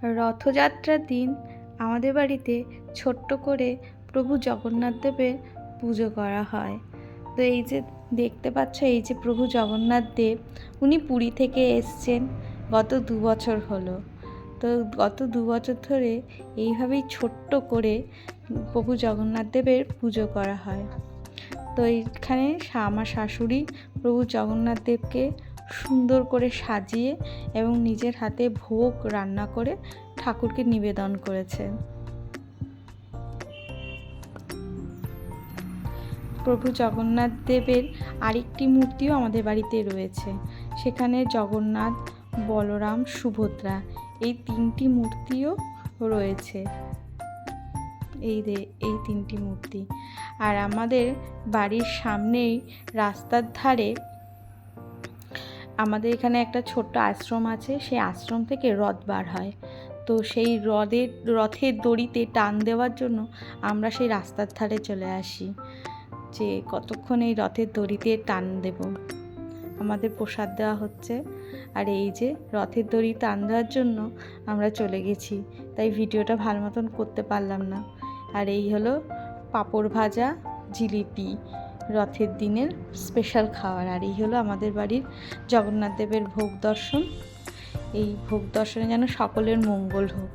রথযাত্রার দিন আমাদের বাড়িতে ছোট্ট করে প্রভু জগন্নাথ দেবের পুজো করা হয়। তো এই যে দেখতে পাচ্ছ, এই যে প্রভু জগন্নাথ দেব, উনি পুরী থেকে এসছেন গত 2 বছর হলো। তো গত 2 বছর ধরে এইভাবেই ছোট্ট করে প্রভু জগন্নাথ দেবের পুজো করা হয়। তো এইখানে আমার শাশুড়ি প্রভু জগন্নাথ দেবকে সুন্দর করে সাজিয়ে এবং নিজের হাতে ভোগ রান্না করে ঠাকুরকে নিবেদন করেছে। প্রভু জগন্নাথ দেবের আরেকটি মূর্তিও আমাদের বাড়িতে রয়েছে। সেখানে জগন্নাথ, বলরাম, সুভদ্রা এই 3টি মূর্তিও রয়েছে। এই 3টি মূর্তি। আর আমাদের বাড়ির সামনেই রাস্তার ধারে আমাদের এখানে একটা ছোট্ট আশ্রম আছে। সেই আশ্রম থেকে রথ বার হয়। তো সেই রথের দড়িতে টান দেওয়ার জন্য আমরা সেই রাস্তার ধারে চলে আসি, যে কতক্ষণ এই রথের দড়িতে টান দেব। আমাদের প্রসাদ দেওয়া হচ্ছে, আর এই যে রথের দড়ি টান দেওয়ার জন্য আমরা চলে গেছি, তাই ভিডিওটা ভালো মতন করতে পারলাম না। আর এই হলো পাঁপড় ভাজা, জিলিপি, রথের দিনের স্পেশাল খাবার। আর এই হলো আমাদের বাড়ির জগন্নাথ দেবের ভোগ দর্শন। এই ভোগ দর্শনে যেন সকলের মঙ্গল হোক।